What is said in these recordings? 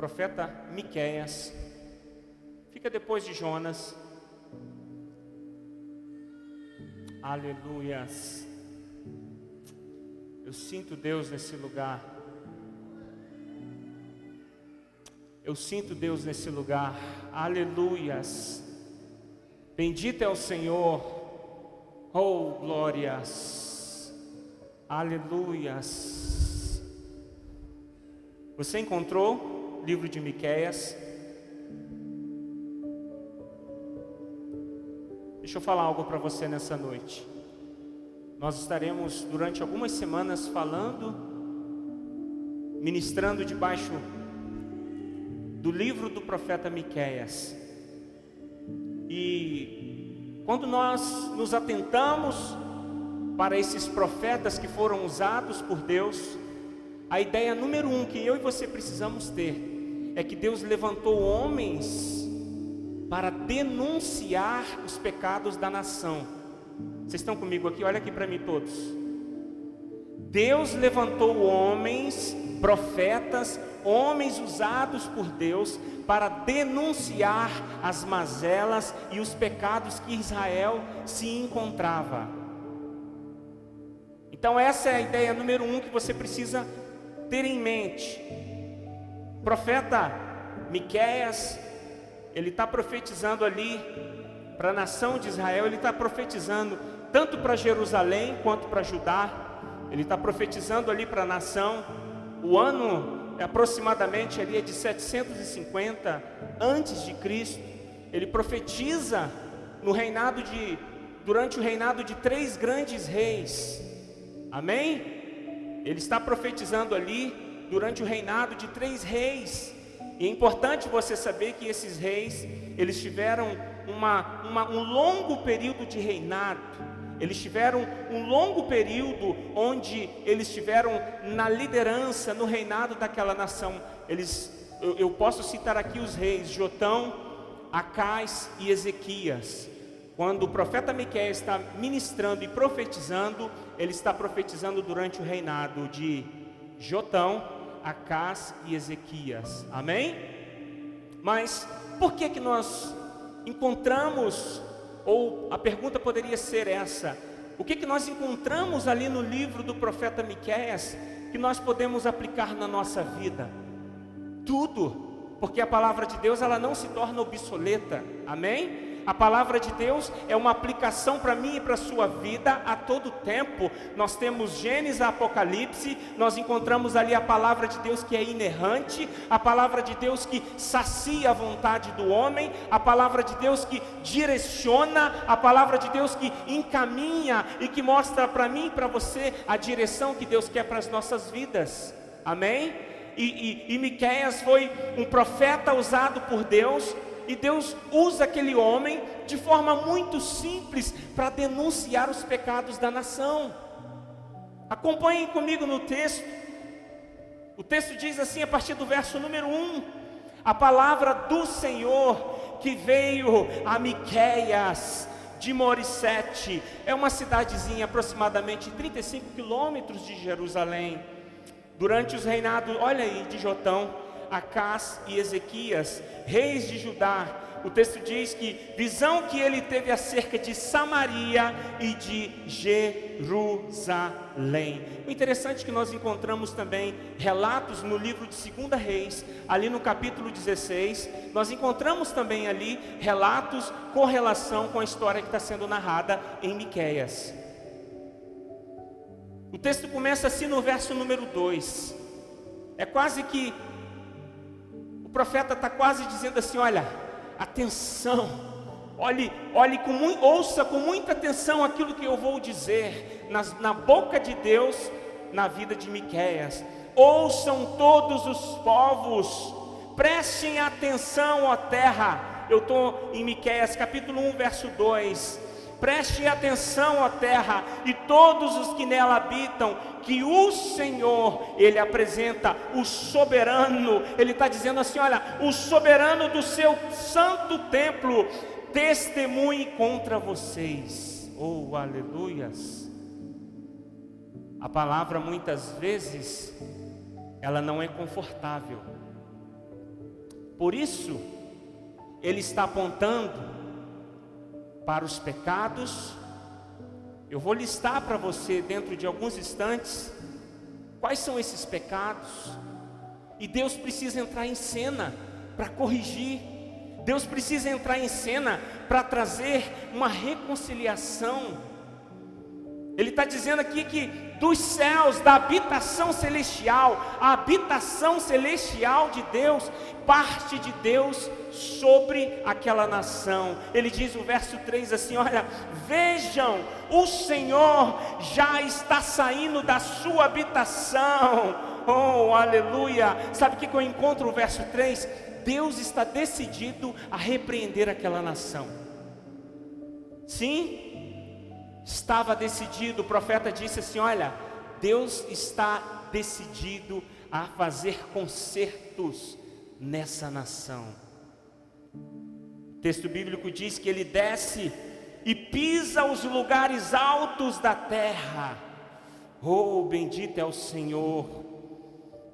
profeta Miqueias. Fica depois de Jonas. Aleluias. Eu sinto Deus nesse lugar. Eu sinto Deus nesse lugar. Aleluias. Bendito é o Senhor. Oh, glórias. Aleluias. Você encontrou o livro de Miqueias? Deixa eu falar algo para você nessa noite. Nós estaremos durante algumas semanas falando, ministrando debaixo do livro do profeta Miqueias. E quando nós nos atentamos para esses profetas que foram usados por Deus, a ideia número 1 que eu e você precisamos ter é que Deus levantou homens para denunciar os pecados da nação. Vocês estão comigo aqui? Olha aqui para mim todos. Deus levantou homens, profetas, homens usados por Deus para denunciar as mazelas e os pecados que Israel se encontrava. Então essa é a ideia número 1 que você precisa ter em mente. O profeta Miqueias, ele está profetizando ali para a nação de Israel. Ele está profetizando tanto para Jerusalém quanto para Judá. Ele está profetizando ali para a nação. O ano aproximadamente ali é de 750 antes de Cristo. Ele profetiza durante o reinado de 3 grandes reis. Amém? Ele está profetizando ali durante o reinado de 3 reis. E é importante você saber que esses reis, eles tiveram um longo período de reinado. Eles tiveram um longo período onde eles estiveram na liderança, no reinado daquela nação. Eu posso citar aqui os reis Jotão, Acás e Ezequias. Quando o profeta Miqueias está ministrando e profetizando, ele está profetizando durante o reinado de Jotão, Acás e Ezequias. Amém? Mas por que nós encontramos, ou a pergunta poderia ser essa: o que nós encontramos ali no livro do profeta Miqueias que nós podemos aplicar na nossa vida? Tudo, porque a palavra de Deus, ela não se torna obsoleta. Amém? A palavra de Deus é uma aplicação para mim e para a sua vida a todo tempo. Nós temos Gênesis a Apocalipse, nós encontramos ali a palavra de Deus que é inerrante, a palavra de Deus que sacia a vontade do homem, a palavra de Deus que direciona, a palavra de Deus que encaminha e que mostra para mim e para você a direção que Deus quer para as nossas vidas. Amém? E Miqueias foi um profeta usado por Deus. E Deus usa aquele homem de forma muito simples para denunciar os pecados da nação. Acompanhem comigo no texto. O texto diz assim, a partir do verso número 1: a palavra do Senhor que veio a Miqueias de Morissete. É uma cidadezinha aproximadamente 35 quilômetros de Jerusalém. Durante os reinados, olha aí, de Jotão, Acás e Ezequias, reis de Judá, o texto diz que visão que ele teve acerca de Samaria e de Jerusalém. O interessante é que nós encontramos também relatos no livro de 2 Reis, ali no capítulo 16, nós encontramos também ali relatos com relação com a história que está sendo narrada em Miqueias. O texto começa assim no verso número 2, é quase que o profeta está quase dizendo assim: olha, atenção, ouça com muita atenção aquilo que eu vou dizer na boca de Deus, na vida de Miqueias. Ouçam todos os povos, prestem atenção, ó terra. Eu estou em Miqueias capítulo 1, verso 2. Preste atenção, ó terra, e todos os que nela habitam, que o Senhor, Ele apresenta o soberano. Ele está dizendo assim: olha, o soberano do seu santo templo testemunhe contra vocês. Oh, aleluias. A palavra muitas vezes ela não é confortável. Por isso, ele está apontando para os pecados. Eu vou listar para você dentro de alguns instantes quais são esses pecados. E Deus precisa entrar em cena para corrigir. Deus precisa entrar em cena para trazer uma reconciliação. Ele está dizendo aqui que dos céus, da habitação celestial, a habitação celestial de Deus, parte de Deus sobre aquela nação. Ele diz no verso 3 assim: olha, vejam, o Senhor já está saindo da sua habitação. Oh, aleluia. Sabe o que eu encontro no verso 3? Deus está decidido a repreender aquela nação. Sim, estava decidido. O profeta disse assim: olha, Deus está decidido a fazer consertos nessa nação. O texto bíblico diz que ele desce e pisa os lugares altos da terra. Oh, bendito é o Senhor.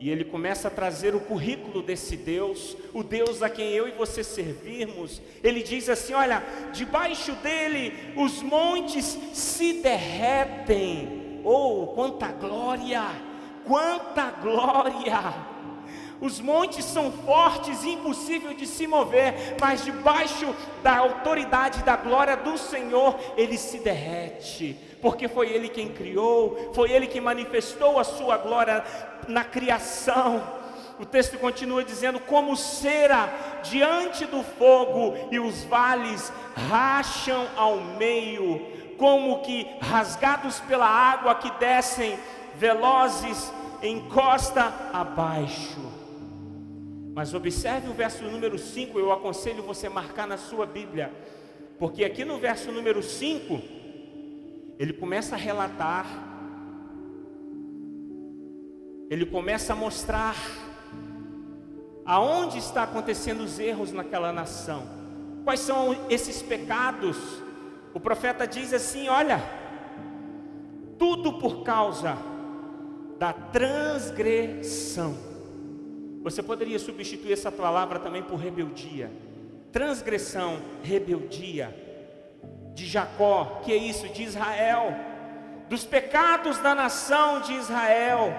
E ele começa a trazer o currículo desse Deus, o Deus a quem eu e você servirmos. Ele diz assim: olha, debaixo dele os montes se derretem. Oh, quanta glória! Quanta glória! Os montes são fortes e impossível de se mover, mas debaixo da autoridade da glória do Senhor, ele se derrete, porque foi ele quem criou, foi ele que manifestou a sua glória na criação. O texto continua dizendo: como cera diante do fogo, e os vales racham ao meio, como que rasgados pela água que descem velozes encosta abaixo. Mas observe o verso número 5, eu aconselho você marcar na sua Bíblia, porque aqui no verso número 5, ele começa a relatar, ele começa a mostrar aonde está acontecendo os erros naquela nação, quais são esses pecados. O profeta diz assim: olha, tudo por causa da transgressão. Você poderia substituir essa palavra também por rebeldia. Transgressão, rebeldia de Jacó, que é isso? De Israel, dos pecados da nação de Israel.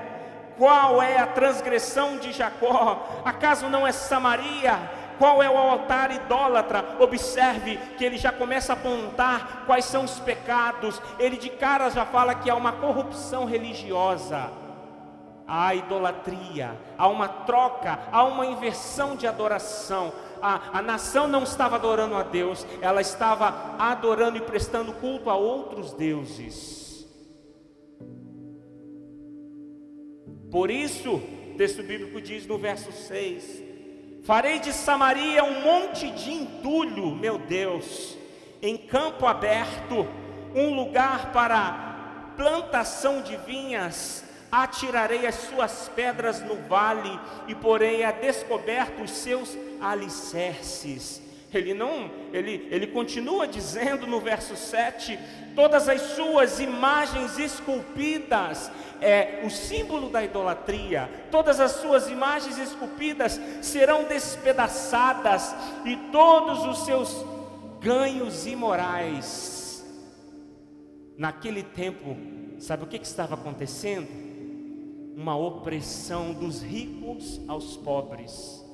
Qual é a transgressão de Jacó? Acaso não é Samaria? Qual é o altar idólatra? Observe que ele já começa a apontar quais são os pecados. Ele de cara já fala que há uma corrupção religiosa, há idolatria, há uma troca, há uma inversão de adoração. A nação não estava adorando a Deus, ela estava adorando e prestando culto a outros deuses. Por isso, o texto bíblico diz no verso 6: farei de Samaria um monte de entulho, meu Deus, em campo aberto, um lugar para plantação de vinhas. Atirarei as suas pedras no vale e porei a descoberto os seus alicerces. Ele continua dizendo no verso 7: todas as suas imagens esculpidas, é o símbolo da idolatria, todas as suas imagens esculpidas serão despedaçadas, e todos os seus ganhos imorais. Naquele tempo, sabe o que estava acontecendo? Uma opressão dos ricos aos pobres.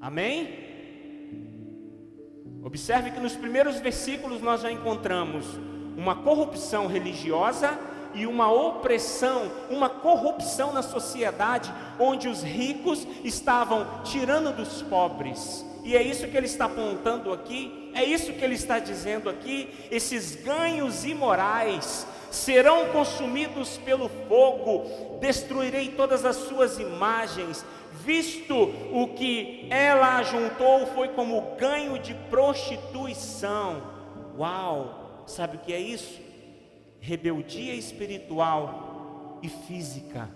Amém? Observe que nos primeiros versículos nós já encontramos uma corrupção religiosa e uma opressão, uma corrupção na sociedade, onde os ricos estavam tirando dos pobres. E é isso que ele está apontando aqui, é isso que ele está dizendo aqui. Esses ganhos imorais serão consumidos pelo fogo, destruirei todas as suas imagens, visto o que ela ajuntou foi como ganho de prostituição. Uau! Sabe o que é isso? Rebeldia espiritual e física,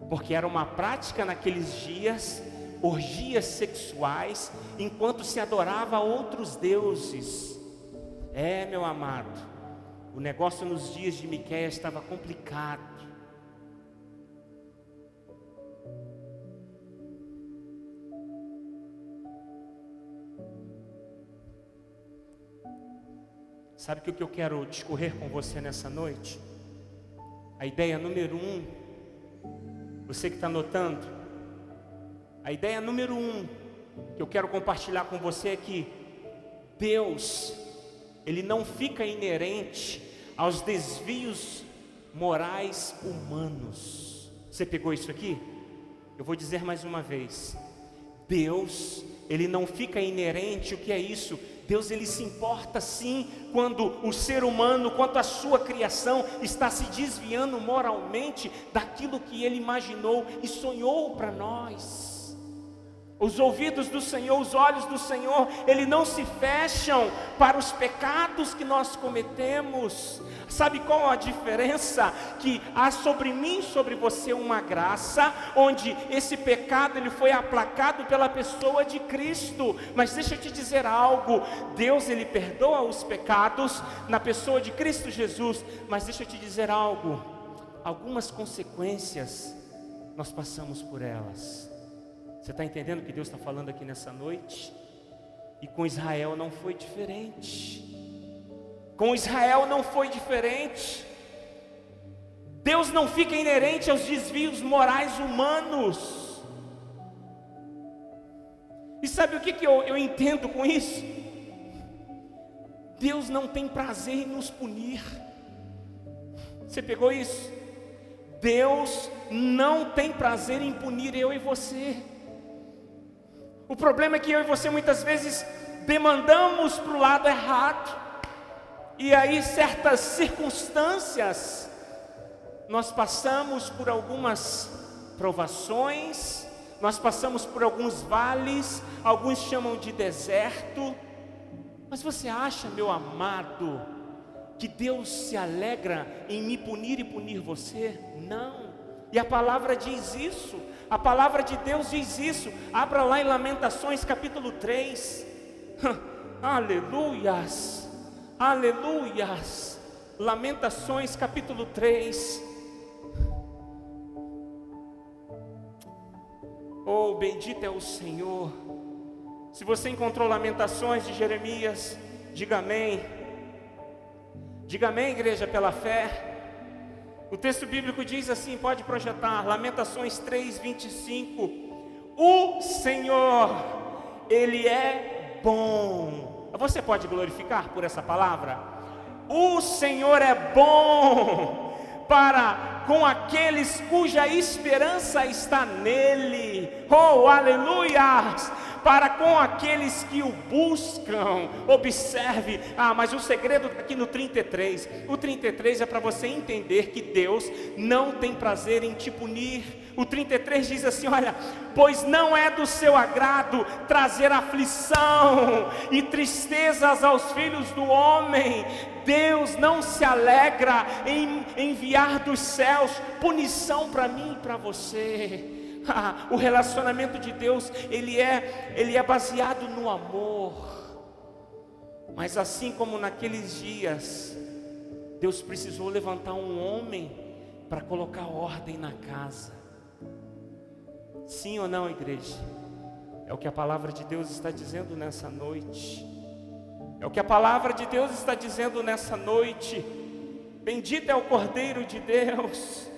porque era uma prática naqueles dias, orgias sexuais, enquanto se adorava a outros deuses. Meu amado, o negócio nos dias de Miqueias estava complicado. Sabe o que eu quero discorrer com você nessa noite? A ideia número 1, você que está anotando, a ideia número 1 que eu quero compartilhar com você é que Deus, Ele não fica inerente aos desvios morais humanos. Você pegou isso aqui? Eu vou dizer mais uma vez. Deus, Ele não fica inerente. O que é isso? Deus, Ele se importa sim quando o ser humano, quanto a sua criação está se desviando moralmente daquilo que Ele imaginou e sonhou para nós. Os ouvidos do Senhor, os olhos do Senhor, Ele não se fecham para os pecados que nós cometemos. Sabe qual a diferença? Que há sobre mim, sobre você uma graça, onde esse pecado ele foi aplacado pela pessoa de Cristo. Mas deixa eu te dizer algo, Deus Ele perdoa os pecados na pessoa de Cristo Jesus. Mas deixa eu te dizer algo, algumas consequências nós passamos por elas. Você está entendendo o que Deus está falando aqui nessa noite? E com Israel não foi diferente. Com Israel não foi diferente. Deus não fica inerente aos desvios morais humanos. E sabe o que eu entendo com isso? Deus não tem prazer em nos punir. Você pegou isso? Deus não tem prazer em punir eu e você. O problema é que eu e você muitas vezes demandamos para o lado errado. E aí certas circunstâncias, nós passamos por algumas provações, nós passamos por alguns vales, alguns chamam de deserto. Mas você acha, meu amado, que Deus se alegra em me punir e punir você? Não. E a palavra diz isso. A palavra de Deus diz isso. Abra lá em Lamentações capítulo 3. Aleluias, aleluias. Lamentações capítulo 3. Oh, bendito é o Senhor. Se você encontrou Lamentações de Jeremias, diga amém. Diga amém, igreja, pela fé. O texto bíblico diz assim, pode projetar, Lamentações 3:25. O Senhor, Ele é bom. Você pode glorificar por essa palavra? O Senhor é bom para com aqueles cuja esperança está nele. Oh, aleluia! Para com aqueles que o buscam. Observe, mas o segredo está aqui no 33. O 33 é para você entender que Deus não tem prazer em te punir. O 33 diz assim, olha, pois não é do seu agrado trazer aflição e tristezas aos filhos do homem. Deus não se alegra em enviar dos céus punição para mim e para você. O relacionamento de Deus, ele é baseado no amor. Mas assim como naqueles dias, Deus precisou levantar um homem para colocar ordem na casa. Sim ou não, igreja? É o que a palavra de Deus está dizendo nessa noite. É o que a palavra de Deus está dizendo nessa noite. Bendito é o Cordeiro de Deus.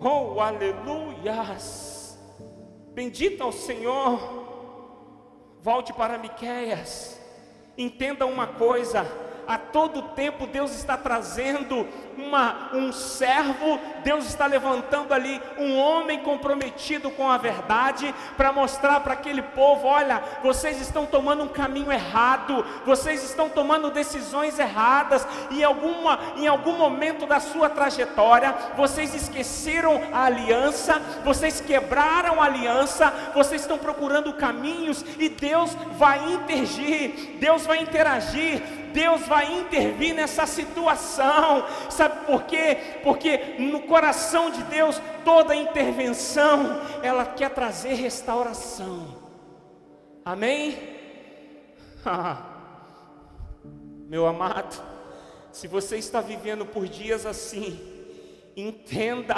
Oh, aleluias. Bendito ao Senhor. Volte para Miqueias. Entenda uma coisa, a todo tempo Deus está trazendo um servo, Deus está levantando ali um homem comprometido com a verdade, para mostrar para aquele povo, olha, vocês estão tomando um caminho errado, vocês estão tomando decisões erradas, e em algum momento da sua trajetória, vocês esqueceram a aliança, vocês quebraram a aliança, vocês estão procurando caminhos, e Deus vai interagir, Deus vai interagir, Deus vai intervir nessa situação. Sabe por quê? Porque no coração de Deus, toda intervenção, ela quer trazer restauração. Amém? Meu amado, se você está vivendo por dias assim, entenda,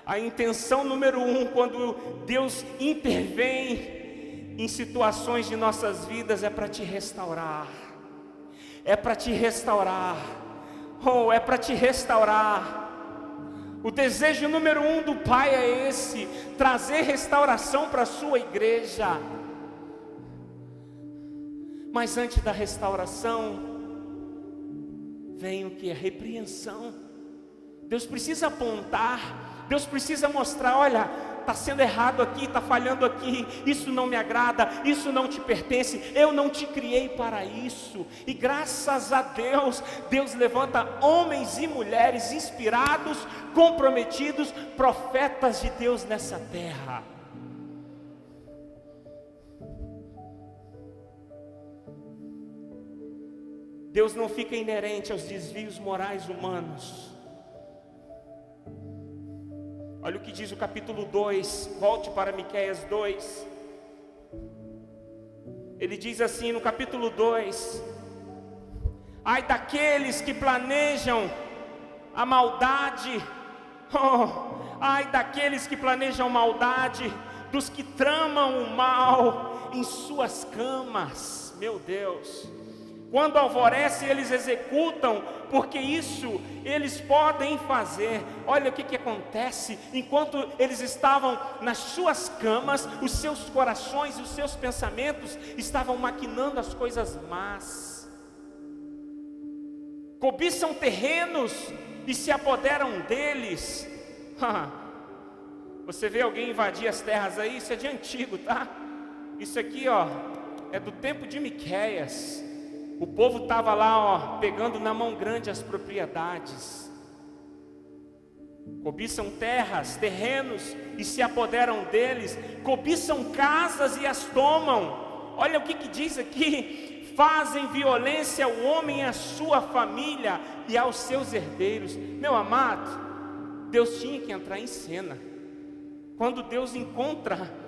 a intenção número 1, quando Deus intervém em situações de nossas vidas, é para te restaurar. é para te restaurar. Oh, é para te restaurar. O desejo número 1 do Pai é esse: trazer restauração para a sua igreja. Mas antes da restauração, vem o que? A repreensão. Deus precisa apontar, Deus precisa mostrar: olha, está sendo errado aqui, está falhando aqui, isso não me agrada, isso não te pertence, eu não te criei para isso. E graças a Deus, Deus levanta homens e mulheres inspirados, comprometidos, profetas de Deus nessa terra. Deus não fica inerente aos desvios morais humanos. Olha o que diz o capítulo 2, volte para Miqueias 2. Ele diz assim no capítulo 2: ai daqueles que planejam a maldade, ai daqueles que planejam maldade, dos que tramam o mal em suas camas. Meu Deus, quando alvorece eles executam, porque isso eles podem fazer. Olha o que acontece: enquanto eles estavam nas suas camas, os seus corações e os seus pensamentos estavam maquinando as coisas más. Cobiçam terrenos e se apoderam deles. Você vê alguém invadir as terras aí? Isso é de antigo, tá? Isso aqui, ó, é do tempo de Miqueias. O povo estava lá, ó, pegando na mão grande as propriedades. Cobiçam terras, terrenos e se apoderam deles. Cobiçam casas e as tomam. Olha o que diz aqui: fazem violência ao homem e à sua família e aos seus herdeiros. Meu amado, Deus tinha que entrar em cena. Quando Deus encontra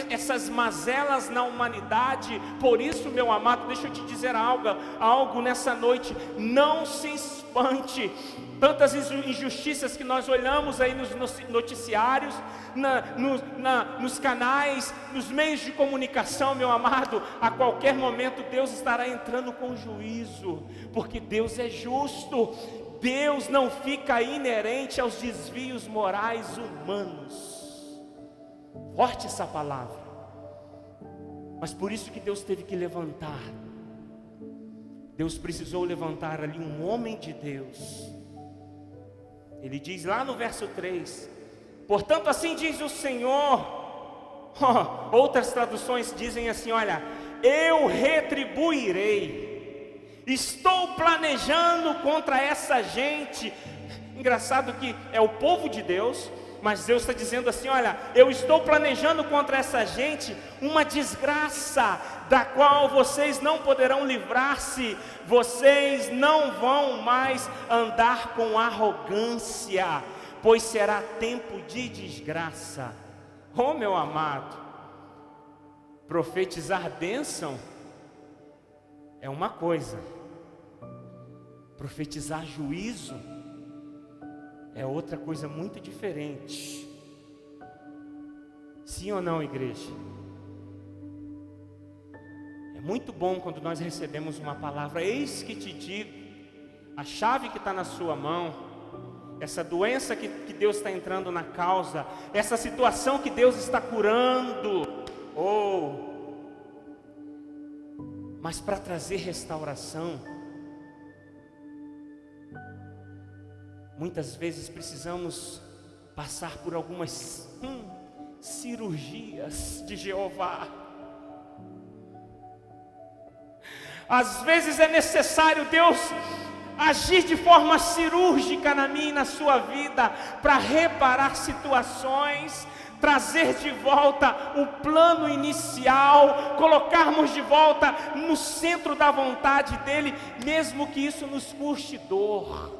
essas mazelas na humanidade. Por isso, meu amado, deixa eu te dizer algo nessa noite: não se espante. Tantas injustiças que nós olhamos aí nos noticiários, nos canais, nos meios de comunicação, meu amado, a qualquer momento Deus estará entrando com juízo, porque Deus é justo. Deus não fica inerente aos desvios morais humanos. Forte essa palavra. Mas por isso que Deus teve que levantar. Deus precisou levantar ali um homem de Deus. Ele diz lá no verso 3: portanto assim diz o Senhor. Outras traduções dizem assim: olha, eu retribuirei. Estou planejando contra essa gente. Engraçado que é o povo de Deus, mas Deus está dizendo assim: olha, eu estou planejando contra essa gente uma desgraça, da qual vocês não poderão livrar-se. Vocês não vão mais andar com arrogância, pois será tempo de desgraça. Oh, meu amado, profetizar bênção é uma coisa, profetizar juízo é outra coisa muito diferente. Sim ou não, igreja? É muito bom quando nós recebemos uma palavra: eis que te digo, a chave que está na sua mão, essa doença que Deus está entrando na causa, essa situação que Deus está curando. Mas para trazer restauração, muitas vezes precisamos passar por algumas cirurgias de Jeová. Às vezes é necessário Deus agir de forma cirúrgica na minha e na sua vida, para reparar situações, trazer de volta o plano inicial, colocarmos de volta no centro da vontade dEle, mesmo que isso nos custe dor.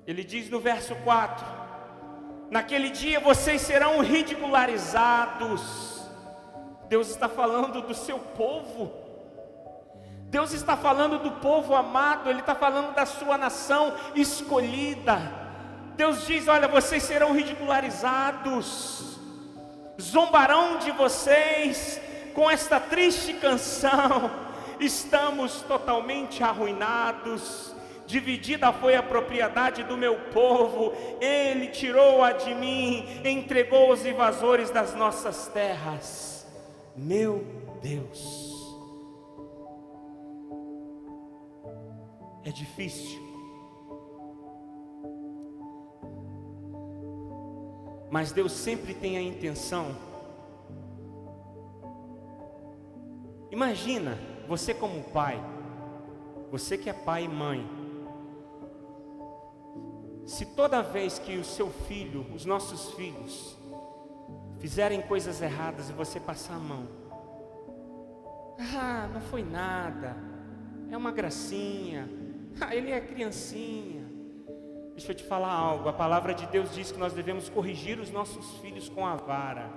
Ele diz no verso 4: naquele dia vocês serão ridicularizados. Deus está falando do seu povo. Deus está falando do povo amado. Ele está falando da sua nação escolhida. Deus diz: olha, vocês serão ridicularizados, zombarão de vocês com esta triste canção. Estamos totalmente arruinados, dividida foi a propriedade do meu povo, ele tirou-a de mim, entregou os invasores das nossas terras. Meu Deus, é difícil, mas Deus sempre tem a intenção. Imagina você como pai, você que é pai e mãe, se toda vez que o seu filho, os nossos filhos, fizerem coisas erradas e você passar a mão, não foi nada, é uma gracinha, ele é criancinha. Deixa eu te falar algo, a palavra de Deus diz que nós devemos corrigir os nossos filhos com a vara,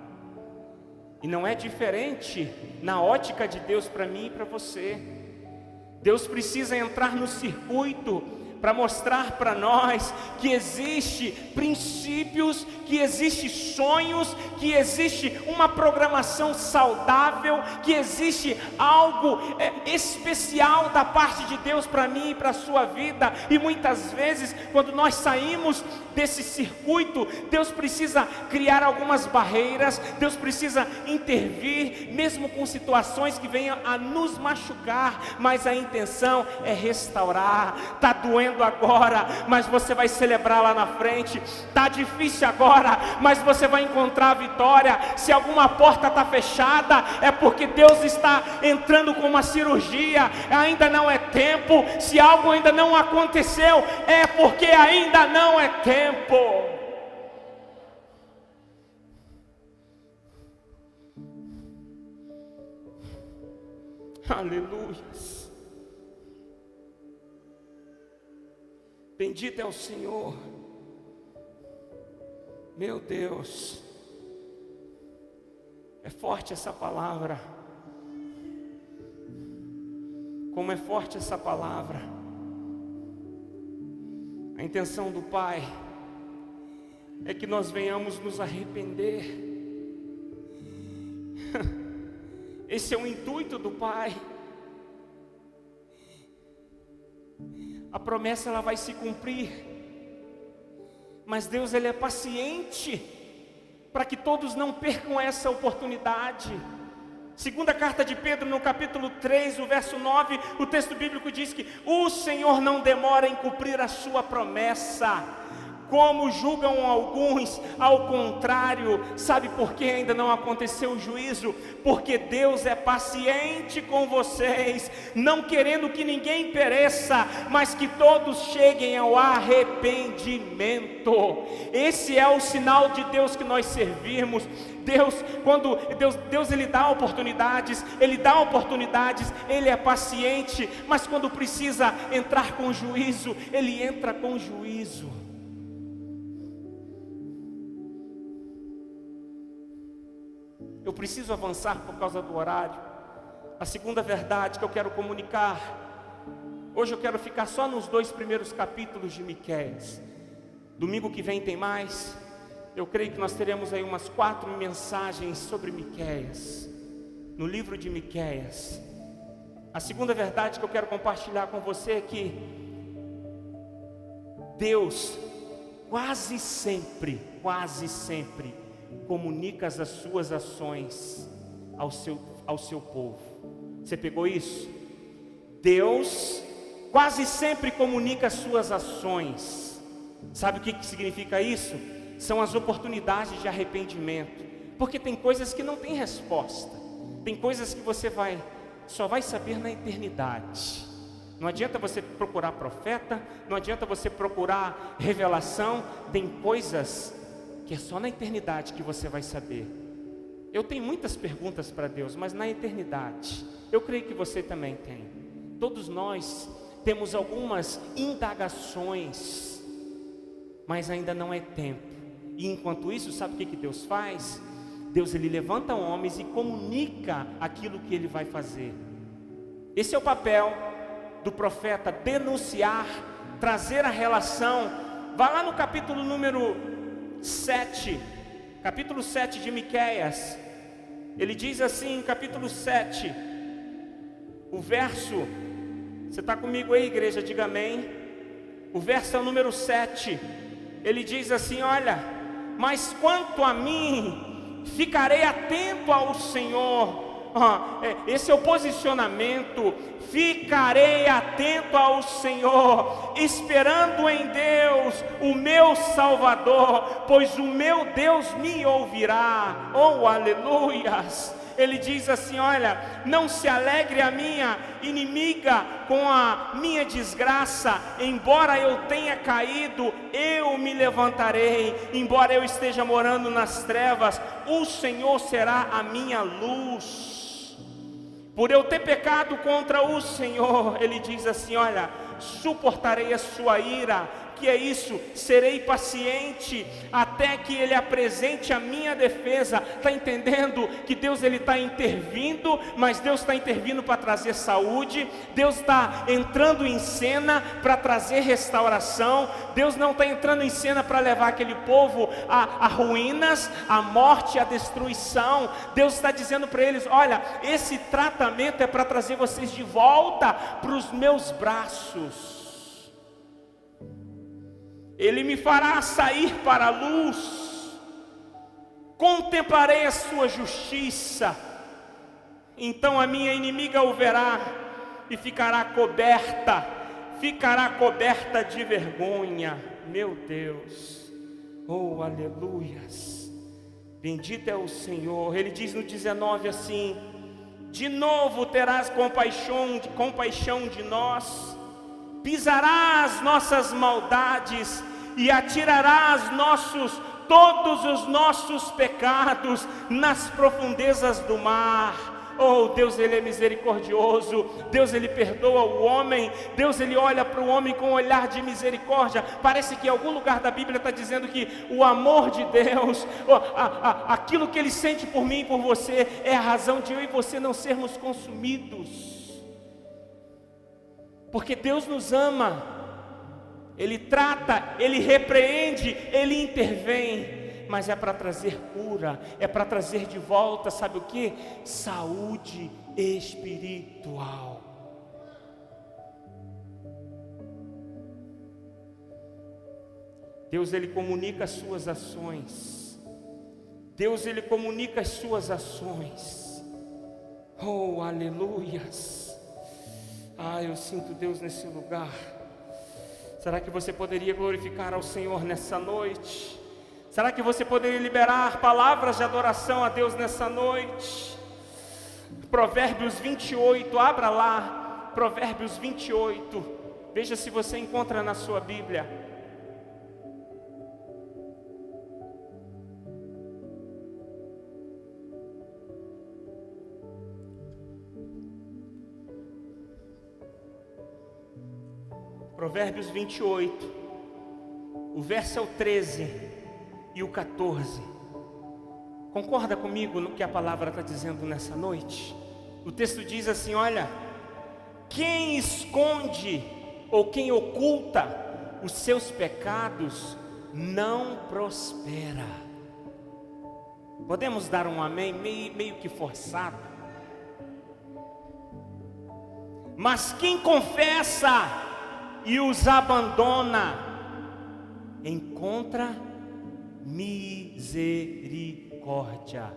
e não é diferente na ótica de Deus para mim e para você. Deus precisa entrar no circuito para mostrar para nós que existe princípios, que existe sonhos, que existe uma programação saudável, que existe algo especial da parte de Deus para mim e para a sua vida. E muitas vezes, quando nós saímos desse circuito, Deus precisa criar algumas barreiras, Deus precisa intervir, mesmo com situações que venham a nos machucar, mas a intenção é restaurar. Está doendo agora, mas você vai celebrar lá na frente. Está difícil agora, mas você vai encontrar a vitória. Se alguma porta está fechada, é porque Deus está entrando com uma cirurgia. Ainda não é tempo. Se algo ainda não aconteceu, é porque ainda não é tempo. Aleluia. Bendito é o Senhor. Meu Deus, é forte essa palavra. Como é forte essa palavra. A intenção do Pai é que nós venhamos nos arrepender. Esse é o intuito do Pai. A promessa ela vai se cumprir, mas Deus ele é paciente para que todos não percam essa oportunidade. Segunda carta de Pedro, no capítulo 3, o verso 9, o texto bíblico diz que o Senhor não demora em cumprir a sua promessa, como julgam alguns. Ao contrário, sabe por que ainda não aconteceu o juízo? Porque Deus é paciente com vocês, não querendo que ninguém pereça, mas que todos cheguem ao arrependimento. Esse é o sinal de Deus que nós servimos. Deus ele dá oportunidades, ele é paciente, mas quando precisa entrar com juízo, ele entra com juízo. Eu preciso avançar por causa do horário. A segunda verdade que eu quero comunicar, hoje eu quero ficar só nos 2 primeiros capítulos de Miqueias. Domingo que vem tem mais. Eu creio que nós teremos aí umas 4 mensagens sobre Miqueias, no livro de Miqueias. A segunda verdade que eu quero compartilhar com você é que Deus quase sempre comunica as suas ações ao seu povo. Você pegou isso? Deus quase sempre comunica as suas ações. Sabe o que significa isso? São as oportunidades de arrependimento. Porque tem coisas que não tem resposta. Tem coisas que você só vai saber na eternidade. Não adianta você procurar profeta, não adianta você procurar revelação. Tem coisas que é só na eternidade que você vai saber. Eu tenho muitas perguntas para Deus, mas na eternidade, eu creio que você também tem. Todos nós temos algumas indagações, mas ainda não é tempo. E enquanto isso, sabe o que Deus faz? Deus ele levanta homens e comunica aquilo que ele vai fazer. Esse é o papel do profeta: denunciar, trazer a relação Vá lá no capítulo número 7, capítulo 7 de Miqueias. Ele diz assim, capítulo 7, o verso, você está comigo aí, igreja? Diga amém. O verso é o número 7. Ele diz assim, olha: mas quanto a mim, ficarei atento ao Senhor. Esse é o posicionamento. Ficarei atento ao Senhor, esperando em Deus, o meu Salvador, pois o meu Deus me ouvirá. Oh, aleluias! Ele diz assim, olha: não se alegre a minha inimiga com a minha desgraça, embora eu tenha caído, eu me levantarei, embora eu esteja morando nas trevas, o Senhor será a minha luz. Por eu ter pecado contra o Senhor, ele diz assim, olha: suportarei a sua ira. Que é isso? Serei paciente até que Ele apresente a minha defesa. Está entendendo que Deus está intervindo, mas Deus está intervindo para trazer saúde. Deus está entrando em cena para trazer restauração. Deus não está entrando em cena para levar aquele povo a ruínas, a morte, a destruição. Deus está dizendo para eles: olha, esse tratamento é para trazer vocês de volta para os meus braços. Ele me fará sair para a luz, contemplarei a sua justiça, então a minha inimiga o verá e ficará coberta de vergonha. Meu Deus, oh aleluias, bendito é o Senhor. Ele diz no 19 assim: de novo terás compaixão de nós, pisarás nossas maldades e atirarás todos os nossos pecados nas profundezas do mar. Oh, Deus, Ele é misericordioso. Deus, Ele perdoa o homem. Deus, Ele olha para o homem com um olhar de misericórdia. Parece que em algum lugar da Bíblia está dizendo que o amor de Deus, aquilo que Ele sente por mim e por você, é a razão de eu e você não sermos consumidos. Porque Deus nos ama, Ele trata, Ele repreende, Ele intervém, mas é para trazer cura, é para trazer de volta, sabe o que? Saúde espiritual. Deus, Ele comunica as suas ações. Deus, Ele comunica as suas ações. Oh, aleluias. Eu sinto Deus nesse lugar. Será que você poderia glorificar ao Senhor nessa noite? Será que você poderia liberar palavras de adoração a Deus nessa noite? Provérbios 28, abra lá, Provérbios 28, veja se você encontra na sua Bíblia. Provérbios 28, o verso é o 13 e o 14. Concorda comigo no que a palavra está dizendo nessa noite? O texto diz assim, olha: quem esconde ou quem oculta os seus pecados não prospera. Podemos dar um amém meio que forçado? Mas quem confessa e os abandona, encontra misericórdia.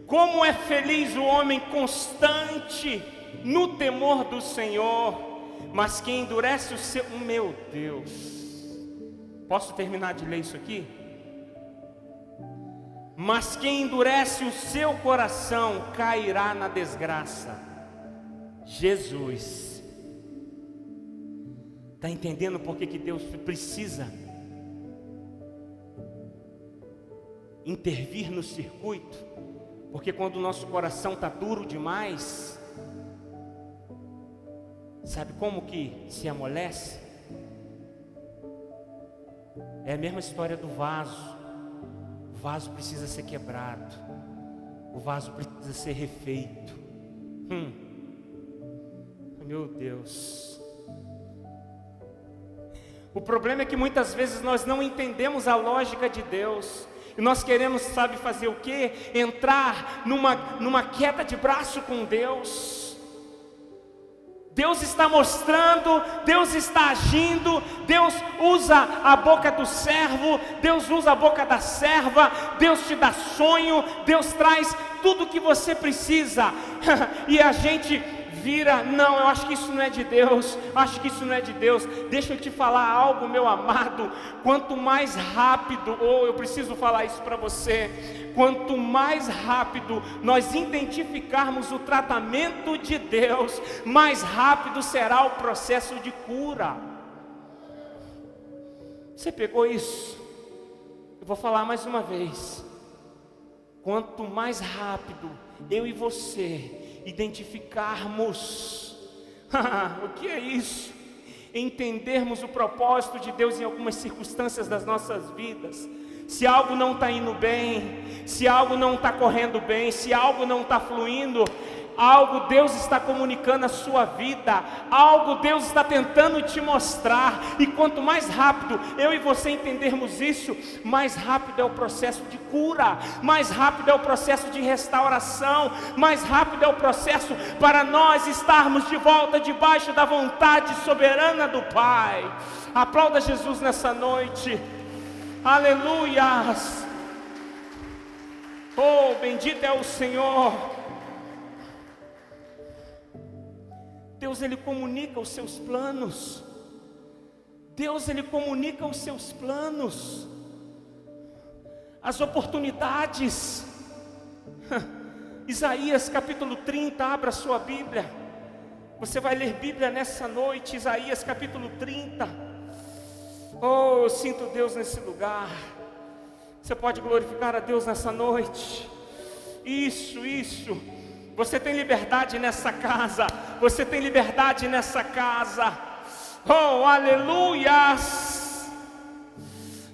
Como é feliz o homem constante no temor do Senhor, mas quem endurece o seu... Meu Deus, posso terminar de ler isso aqui? Mas quem endurece o seu coração cairá na desgraça. Jesus, está entendendo por que Deus precisa intervir no circuito? Porque quando o nosso coração está duro demais, sabe como que se amolece? É a mesma história do vaso. O vaso precisa ser quebrado, o vaso precisa ser refeito. Meu Deus, O problema é que muitas vezes nós não entendemos a lógica de Deus. E nós queremos, sabe, fazer o quê? Entrar numa queda de braço com Deus. Deus está mostrando, Deus está agindo, Deus usa a boca do servo, Deus usa a boca da serva, Deus te dá sonho, Deus traz tudo o que você precisa. E a gente vira, não, eu acho que isso não é de Deus, acho que isso não é de Deus. Deixa eu te falar algo, meu amado, quanto mais rápido, eu preciso falar isso para você, quanto mais rápido nós identificarmos o tratamento de Deus, mais rápido será o processo de cura. Você pegou isso? Eu vou falar mais uma vez. Quanto mais rápido eu e você identificarmos o que é isso, entendermos o propósito de Deus em algumas circunstâncias das nossas vidas. Se algo não está indo bem, se algo não está correndo bem, se algo não está fluindo, algo Deus está comunicando a sua vida, algo Deus está tentando te mostrar. E quanto mais rápido eu e você entendermos isso, mais rápido é o processo de cura, mais rápido é o processo de restauração, mais rápido é o processo para nós estarmos de volta debaixo da vontade soberana do Pai. Aplauda Jesus nessa noite. Aleluias. Oh, bendito é o Senhor. Deus, Ele comunica os seus planos. Deus, Ele comunica os seus planos, as oportunidades. Isaías capítulo 30, abra sua Bíblia. Você vai ler Bíblia nessa noite. Isaías capítulo 30. Oh, eu sinto Deus nesse lugar. Você pode glorificar a Deus nessa noite. Isso. Você tem liberdade nessa casa. Você tem liberdade nessa casa. Oh, aleluias.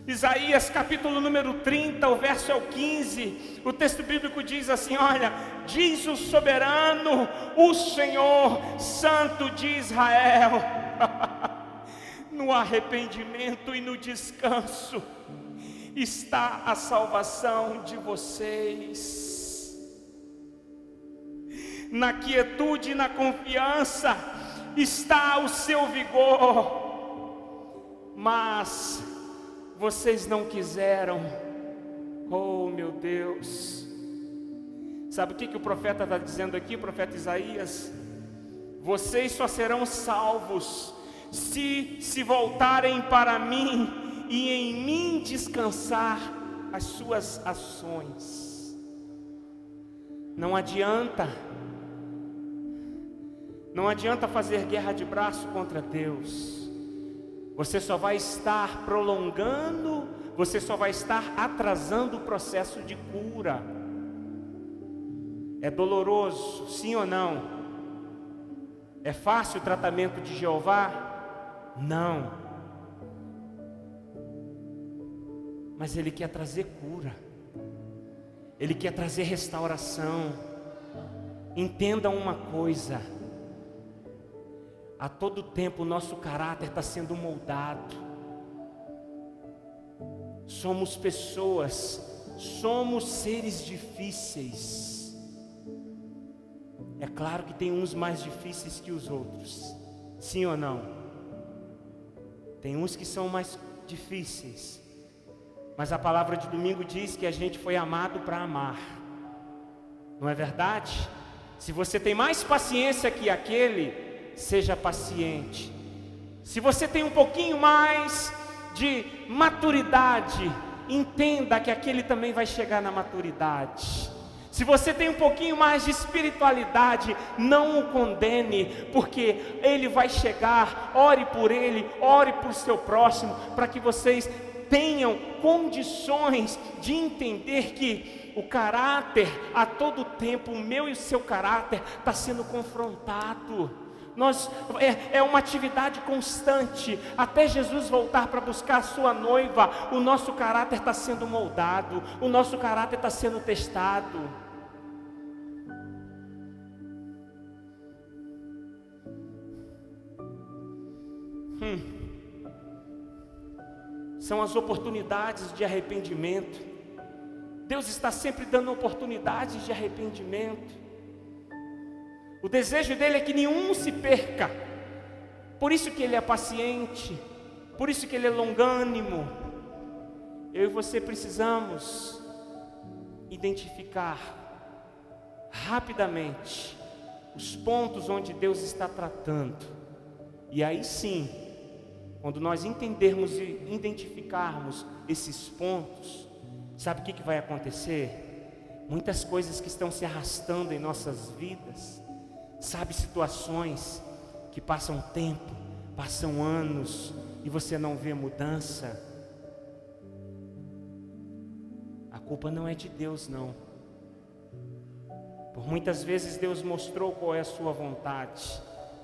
Isaías capítulo número 30, o verso é o 15. O texto bíblico diz assim, olha: diz o soberano, o Senhor, Santo de Israel. No arrependimento e no descanso está a salvação de vocês. Na quietude e na confiança está o seu vigor. Mas vocês não quiseram. Oh, meu Deus. Sabe o que o profeta está dizendo aqui, o profeta Isaías? Vocês só serão salvos se voltarem para mim e em mim descansar as suas ações. Não adianta fazer guerra de braço contra Deus. Você só vai estar prolongando, você só vai estar atrasando o processo de cura. É doloroso, sim ou não? É fácil o tratamento de Jeová? Não. Mas Ele quer trazer cura, Ele quer trazer restauração. Entenda uma coisa: a todo tempo o nosso caráter está sendo moldado. Somos pessoas, somos seres difíceis. É claro que tem uns mais difíceis que os outros, sim ou não? Tem uns que são mais difíceis, mas a palavra de domingo diz que a gente foi amado para amar. Não é verdade? Se você tem mais paciência que aquele, seja paciente. Se você tem um pouquinho mais de maturidade, entenda que aquele também vai chegar na maturidade. Se você tem um pouquinho mais de espiritualidade, não o condene, porque ele vai chegar. Ore por ele, ore por seu próximo, para que vocês tenham condições de entender que o caráter, a todo tempo, o meu e o seu caráter está sendo confrontado. É uma atividade constante, até Jesus voltar para buscar a sua noiva. O nosso caráter está sendo moldado, o nosso caráter está sendo testado. são as oportunidades de arrependimento. Deus está sempre dando oportunidades de arrependimento. O desejo dele é que nenhum se perca. Por isso que ele é paciente, por isso que ele é longânimo. Eu e você precisamos identificar rapidamente os pontos onde Deus está tratando. E aí sim, quando nós entendermos e identificarmos esses pontos, sabe o que vai acontecer? Muitas coisas que estão se arrastando em nossas vidas, sabe, situações que passam tempo, passam anos e você não vê mudança. A culpa não é de Deus, não. Por muitas vezes Deus mostrou qual é a sua vontade,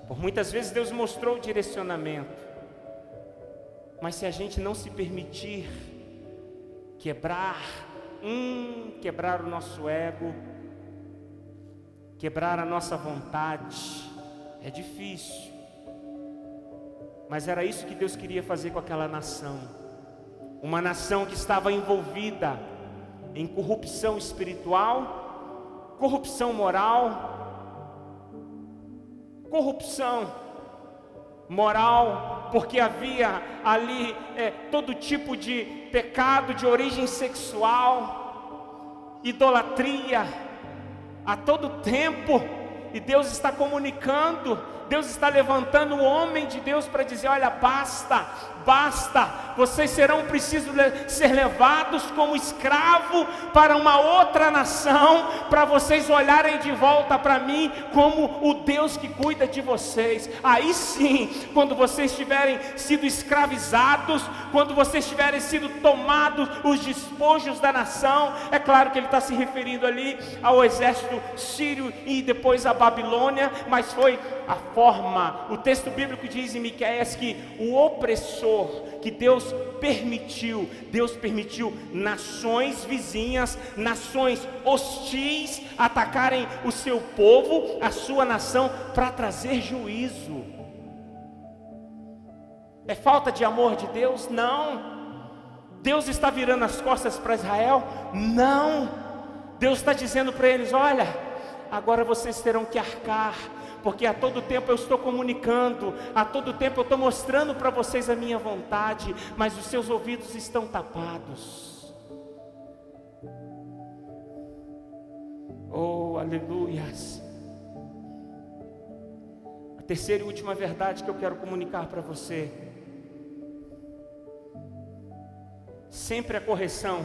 por muitas vezes Deus mostrou o direcionamento, mas se a gente não se permitir quebrar o nosso ego, quebrar a nossa vontade, é difícil. Mas era isso que Deus queria fazer com aquela nação. Uma nação que estava envolvida em corrupção espiritual, corrupção moral, corrupção moral, porque havia ali todo tipo de pecado de origem sexual, idolatria, a todo tempo. E Deus está comunicando, Deus está levantando o homem de Deus para dizer: olha, basta, vocês serão precisos ser levados como escravo para uma outra nação, para vocês olharem de volta para mim como o Deus que cuida de vocês. Aí sim, quando vocês tiverem sido escravizados, quando vocês tiverem sido tomados os despojos da nação, é claro que ele está se referindo ali ao exército sírio e depois a Babilônia, mas foi a forma. O texto bíblico diz em Miqueias que o opressor, que Deus permitiu nações vizinhas, nações hostis atacarem o seu povo, a sua nação, para trazer juízo. É falta de amor de Deus? Não. Deus está virando as costas para Israel? Não. Deus está dizendo para eles: olha, agora vocês terão que arcar, porque a todo tempo eu estou comunicando, a todo tempo eu estou mostrando para vocês a minha vontade, mas os seus ouvidos estão tapados. Oh, aleluias. A terceira e última verdade que eu quero comunicar para você: sempre a correção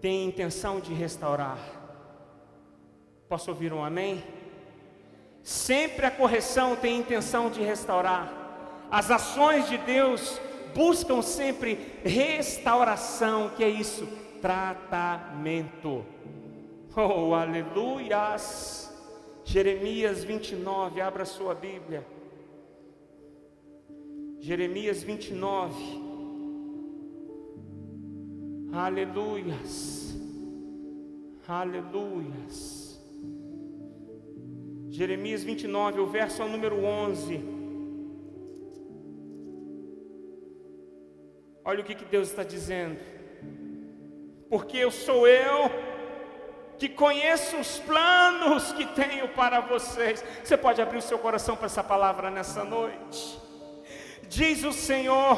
tem a intenção de restaurar. Posso ouvir um amém? Sempre a correção tem a intenção de restaurar. As ações de Deus buscam sempre restauração. Que é isso? Tratamento. Oh, aleluias. Jeremias 29, abra sua Bíblia. Jeremias 29. Aleluias. Aleluias. Jeremias 29, o verso número 11. Olha o que Deus está dizendo: porque eu sou eu que conheço os planos que tenho para vocês. Você pode abrir o seu coração para essa palavra nessa noite. Diz o Senhor: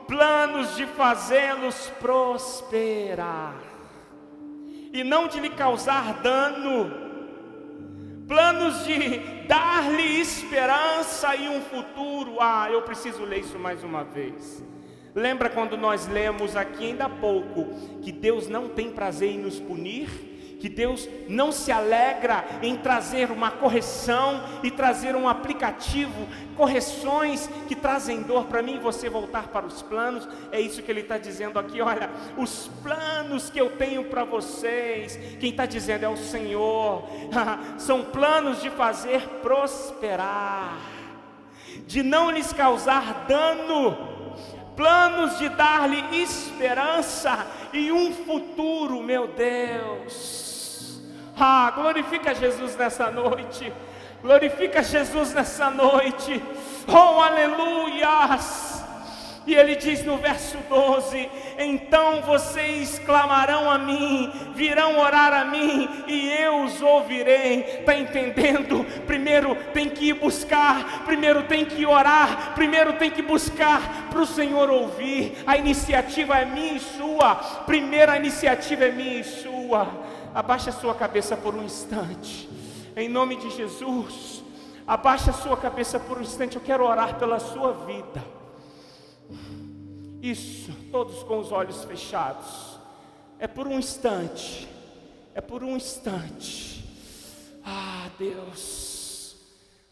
planos de fazê-los prosperar e não de lhe causar dano, planos de dar-lhe esperança e um futuro. Eu preciso ler isso mais uma vez. Lembra quando nós lemos aqui ainda há pouco que Deus não tem prazer em nos punir, que Deus não se alegra em trazer uma correção e trazer um aplicativo, correções que trazem dor para mim e você voltar para os planos? É isso que ele está dizendo aqui. Olha, os planos que eu tenho para vocês, quem está dizendo é o Senhor. São planos de fazer prosperar, de não lhes causar dano, planos de dar-lhe esperança e um futuro. Meu Deus, glorifica Jesus nessa noite, glorifica Jesus nessa noite. Oh, aleluias. E ele diz no verso 12: então vocês clamarão a mim, virão orar a mim, e eu os ouvirei. Está entendendo? Primeiro tem que ir buscar, primeiro tem que orar, primeiro tem que buscar para o Senhor ouvir. A iniciativa é minha e sua, primeira iniciativa é minha e sua. Abaixe a sua cabeça por um instante, em nome de Jesus. Abaixe a sua cabeça por um instante, eu quero orar pela sua vida. Isso, todos com os olhos fechados. É por um instante. É por um instante. Ah, Deus.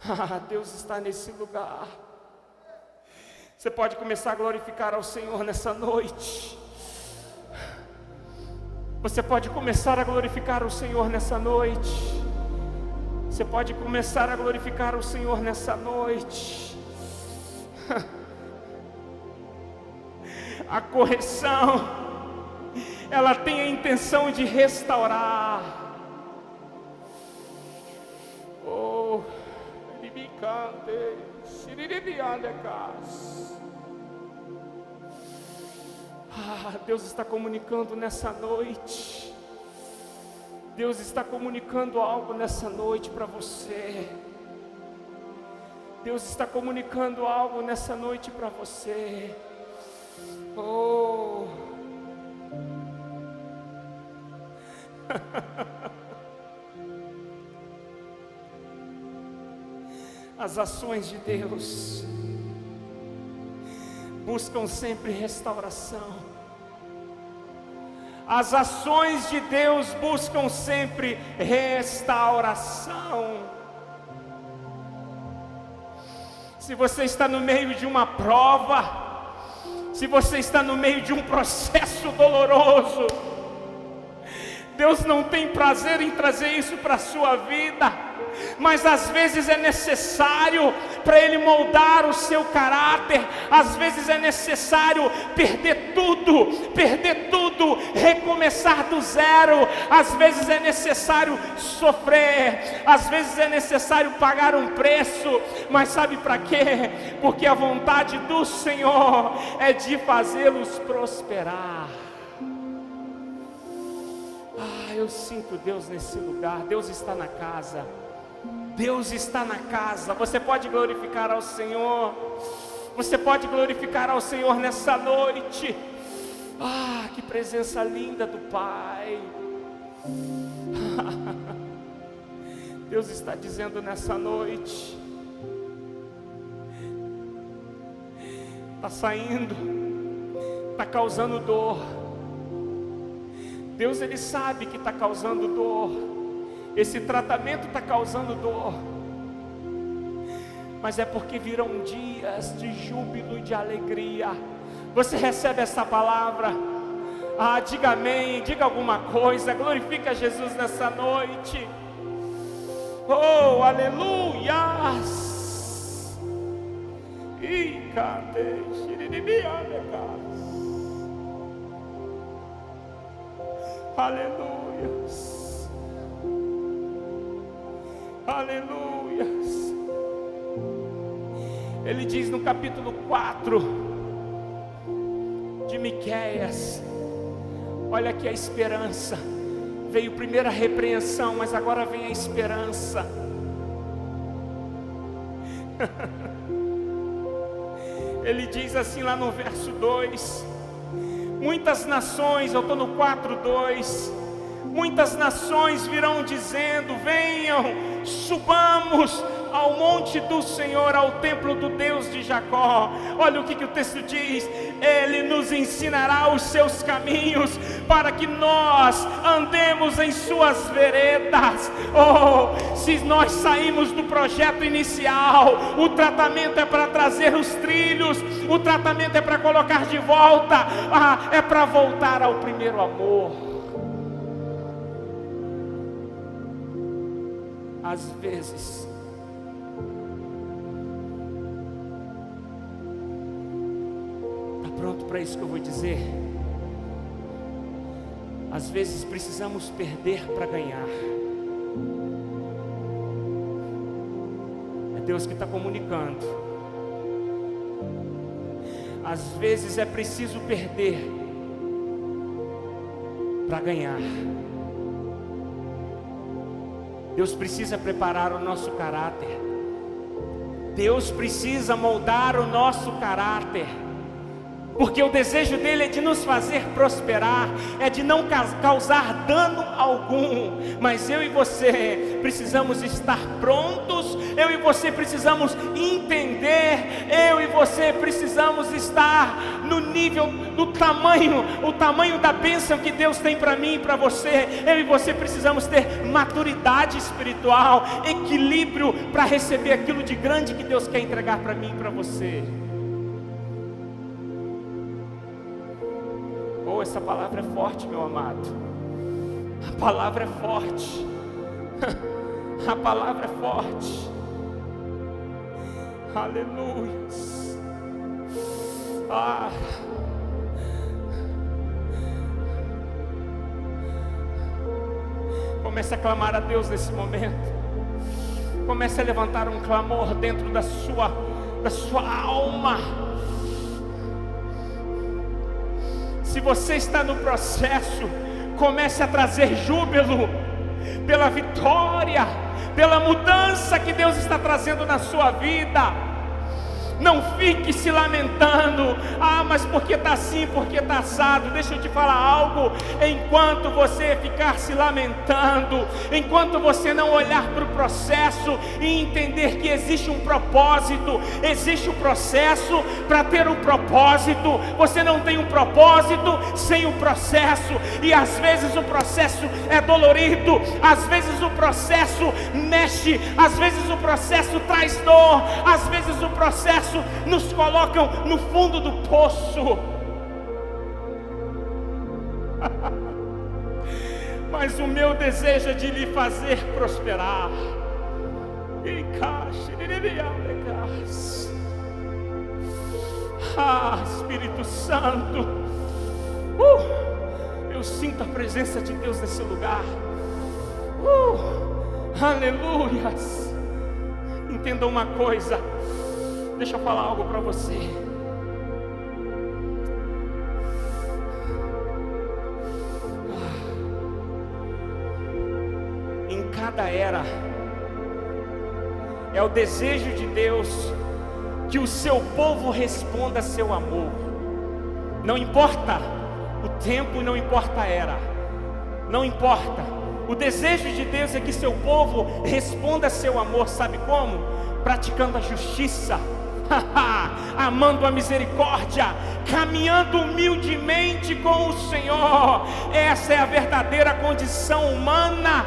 Ah, Deus está nesse lugar. Você pode começar a glorificar ao Senhor nessa noite. Você pode começar a glorificar o Senhor nessa noite. Você pode começar a glorificar o Senhor nessa noite. A correção, ela tem a intenção de restaurar. Oh, Deus está comunicando nessa noite. Deus está comunicando algo nessa noite para você. Deus está comunicando algo nessa noite para você. Oh, as ações de Deus buscam sempre restauração. As ações de Deus buscam sempre restauração. Se você está no meio de uma prova, se você está no meio de um processo doloroso, Deus não tem prazer em trazer isso para a sua vida, mas às vezes é necessário para Ele moldar o seu caráter. Às vezes é necessário perder tudo, recomeçar do zero. Às vezes é necessário sofrer, às vezes é necessário pagar um preço, mas sabe para quê? Porque a vontade do Senhor é de fazê-los prosperar. Eu sinto Deus nesse lugar. Deus está na casa. Deus está na casa. Você pode glorificar ao Senhor. Você pode glorificar ao Senhor nessa noite. Que presença linda do Pai. Deus está dizendo nessa noite: está saindo, está causando dor. Deus, Ele sabe que está causando dor. Esse tratamento está causando dor, mas é porque virão dias de júbilo e de alegria. Você recebe essa palavra? Diga amém, diga alguma coisa, glorifica Jesus nessa noite. Oh, aleluias. Aleluias. Aleluias. Ele diz no capítulo 4 de Miqueias: olha aqui a esperança. Veio primeiro a repreensão, mas agora vem a esperança. Ele diz assim lá no verso 2: muitas nações, eu estou no 4:2, muitas nações virão dizendo: venham, subamos ao monte do Senhor, ao templo do Deus de Jacó. Olha o que o texto diz: Ele nos ensinará os seus caminhos, para que nós andemos em suas veredas. Oh, se nós saímos do projeto inicial, o tratamento é para trazer os trilhos, o tratamento é para colocar de volta, é para voltar ao primeiro amor. Às vezes pronto para isso que eu vou dizer? Às vezes precisamos perder para ganhar. É Deus que está comunicando. Às vezes é preciso perder para ganhar. Deus precisa preparar o nosso caráter. Deus precisa moldar o nosso caráter. Porque o desejo dele é de nos fazer prosperar, é de não causar dano algum. Mas eu e você precisamos estar prontos, eu e você precisamos entender, eu e você precisamos estar no nível, no tamanho, o tamanho da bênção que Deus tem para mim e para você. Eu e você precisamos ter maturidade espiritual, equilíbrio para receber aquilo de grande que Deus quer entregar para mim e para você. Oh, essa palavra é forte, meu amado. A palavra é forte. A palavra é forte. Aleluia. Comece a clamar a Deus nesse momento. Comece a levantar um clamor dentro da sua alma. Se você está no processo, comece a trazer júbilo pela vitória, pela mudança que Deus está trazendo na sua vida. Não fique se lamentando. Mas porque está assim, porque está assado. Deixa eu te falar algo. Enquanto você ficar se lamentando, enquanto você não olhar para o processo e entender que existe um propósito, existe um processo para ter um propósito. Você não tem um propósito sem o processo. E às vezes o processo é dolorido, às vezes o processo mexe, às vezes o processo traz dor, às vezes o processo nos colocam no fundo do poço. Mas o meu desejo é de lhe fazer prosperar. Espírito Santo, eu sinto a presença de Deus nesse lugar. Aleluias. Entenda uma coisa. Deixa eu falar algo para você. Em cada era, é o desejo de Deus que o seu povo responda a seu amor. Não importa o tempo, não importa a era, não importa. O desejo de Deus é que seu povo responda a seu amor. Sabe como? Praticando a justiça, amando a misericórdia, caminhando humildemente com o Senhor. Essa é a verdadeira condição humana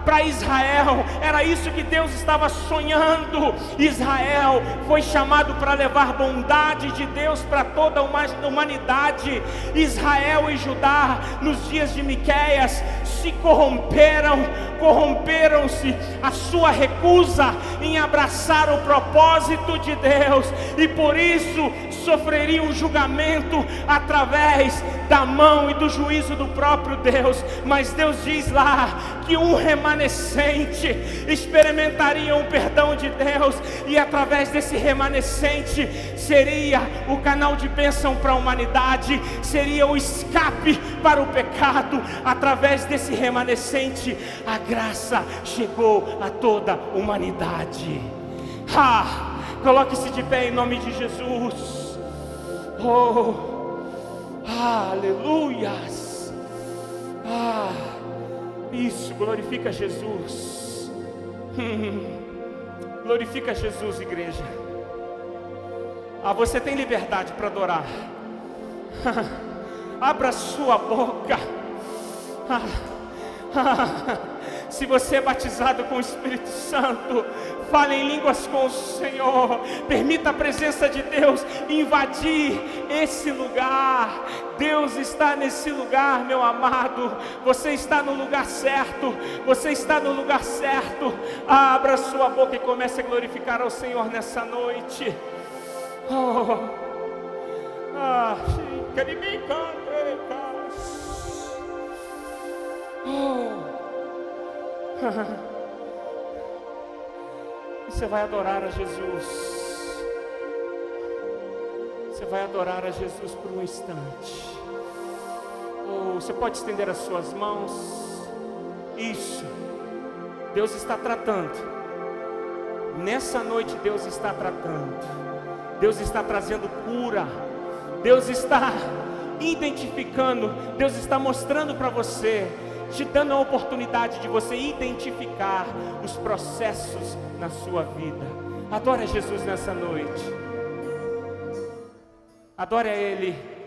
para Israel. Era isso que Deus estava sonhando. Israel foi chamado para levar bondade de Deus para toda a humanidade. Israel e Judá, nos dias de Miqueias, se corromperam-se a sua recusa em abraçar o propósito de Deus, e por isso sofreriam julgamento através da mão e do juízo do próprio Deus. Mas Deus diz lá que um remanescente experimentaria o perdão de Deus, e através desse remanescente seria o canal de bênção para a humanidade, seria o escape para o pecado. Através desse remanescente, a graça chegou a toda a humanidade. Coloque-se de pé em nome de Jesus. Aleluias. Isso, glorifica Jesus. Glorifica Jesus, igreja. Você tem liberdade para adorar. Abra sua boca. Se você é batizado com o Espírito Santo, fale em línguas com o Senhor. Permita a presença de Deus invadir esse lugar. Deus está nesse lugar, meu amado. Você está no lugar certo. Você está no lugar certo. Abra sua boca e comece a glorificar ao Senhor nessa noite. Você vai adorar a Jesus. Você vai adorar a Jesus por um instante. Você pode estender as suas mãos. Isso. Deus está tratando. Nessa noite Deus está tratando. Deus está trazendo cura. Deus está identificando. Deus está mostrando para você, te dando a oportunidade de você identificar os processos na sua vida. Adore a Jesus nessa noite. Adore a Ele.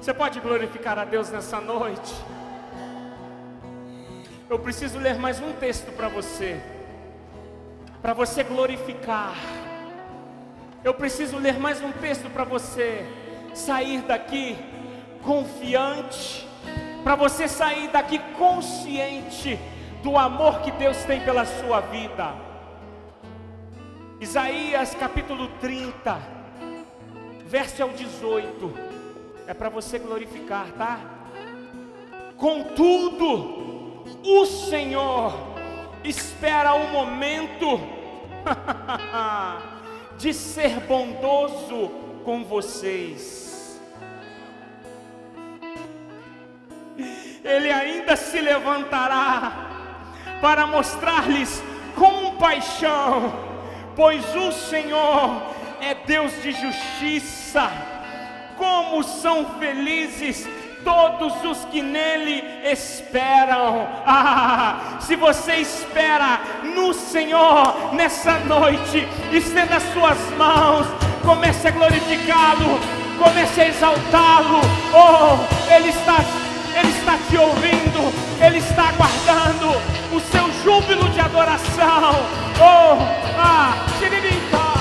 Você pode glorificar a Deus nessa noite? Eu preciso ler mais um texto para você glorificar. Eu preciso ler mais um texto para você sair daqui confiante, para você sair daqui consciente do amor que Deus tem pela sua vida. Isaías capítulo 30, verso 18, é para você glorificar, tá? Contudo, o Senhor espera o momento de ser bondoso com vocês. Ele ainda se levantará para mostrar-lhes compaixão, pois o Senhor é Deus de justiça. Como são felizes todos os que nele esperam. Se você espera no Senhor nessa noite, estenda as suas mãos, comece a glorificá-lo, comece a exaltá-lo. Ele está te ouvindo, Ele está aguardando o seu júbilo de adoração. Xiririca.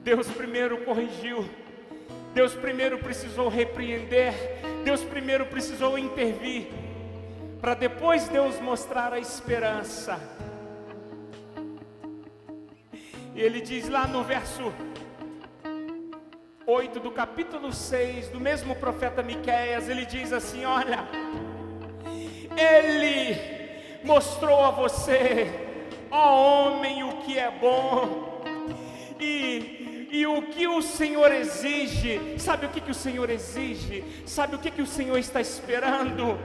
Deus primeiro corrigiu, Deus primeiro precisou repreender, Deus primeiro precisou intervir, para depois Deus mostrar a esperança. E Ele diz lá no verso 8 do capítulo 6, do mesmo profeta Miqueias, ele diz assim: olha, Ele mostrou a você, ó homem, o que é bom, e o que o Senhor exige. Sabe o que o Senhor exige? Sabe o que o Senhor está esperando?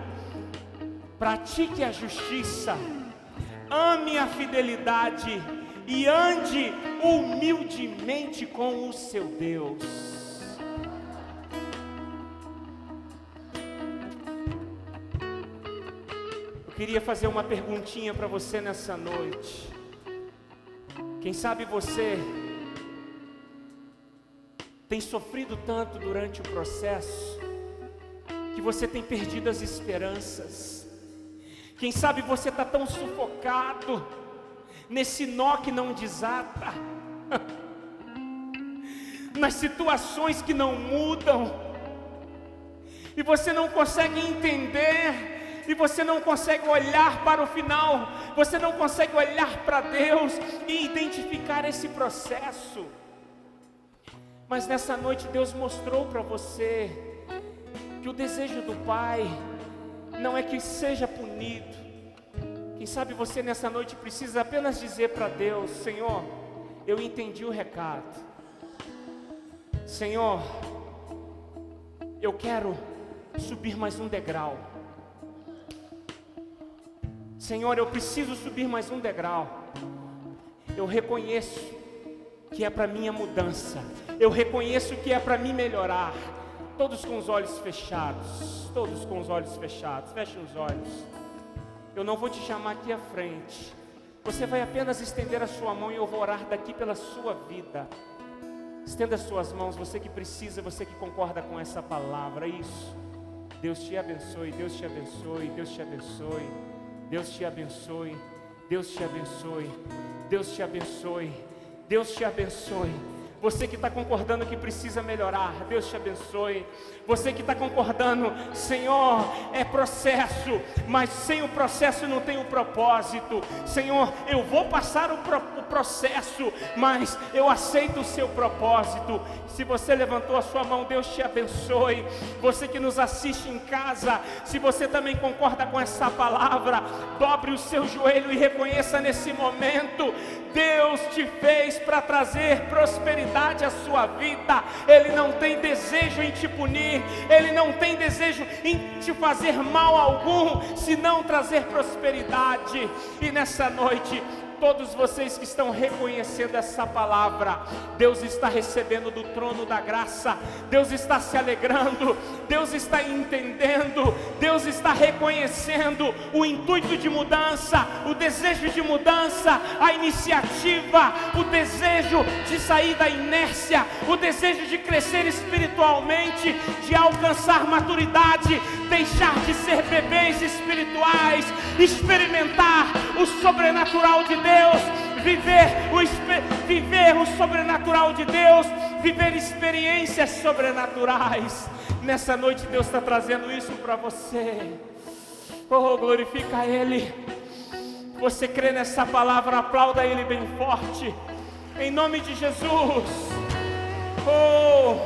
Pratique a justiça, ame a fidelidade e ande humildemente com o seu Deus. Eu queria fazer uma perguntinha para você nessa noite. Quem sabe você tem sofrido tanto durante o processo que você tem perdido as esperanças. Quem sabe você está tão sufocado nesse nó que não desata, nas situações que não mudam, e você não consegue entender, e você não consegue olhar para o final, você não consegue olhar para Deus e identificar esse processo. Mas nessa noite Deus mostrou para você que o desejo do Pai não é que seja punido. Quem sabe você nessa noite precisa apenas dizer para Deus: Senhor, eu entendi o recado. Senhor, eu quero subir mais um degrau. Senhor, eu preciso subir mais um degrau. Eu reconheço que é para minha mudança. Eu reconheço que é para mim melhorar. Todos com os olhos fechados. Todos com os olhos fechados. Feche os olhos. Eu não vou te chamar aqui à frente. Você vai apenas estender a sua mão e eu vou orar daqui pela sua vida. Estenda as suas mãos, você que precisa, você que concorda com essa palavra. Isso. Deus te abençoe, Deus te abençoe, Deus te abençoe. Deus te abençoe, Deus te abençoe, Deus te abençoe, Deus te abençoe. Você que está concordando que precisa melhorar, Deus te abençoe. Você que está concordando, Senhor, é processo, mas sem o processo não tem o propósito. Senhor, eu vou passar o processo, mas eu aceito o seu propósito. Se você levantou a sua mão, Deus te abençoe. Você que nos assiste em casa, se você também concorda com essa palavra, dobre o seu joelho e reconheça nesse momento: Deus te fez para trazer prosperidade à sua vida. Ele não tem desejo em te punir, Ele não tem desejo em te fazer mal algum, senão trazer prosperidade. E nessa noite, todos vocês que estão reconhecendo essa palavra, Deus está recebendo do trono da graça, Deus está se alegrando, Deus está entendendo, Deus está reconhecendo o intuito de mudança, o desejo de mudança, a iniciativa, o desejo de sair da inércia, o desejo de crescer espiritualmente, de alcançar maturidade, deixar de ser bebês espirituais, experimentar o sobrenatural de Deus, viver o sobrenatural de Deus, viver experiências sobrenaturais. Nessa noite Deus está trazendo isso para você. Oh, glorifica Ele. Você crê nessa palavra, aplauda Ele bem forte, em nome de Jesus. Oh.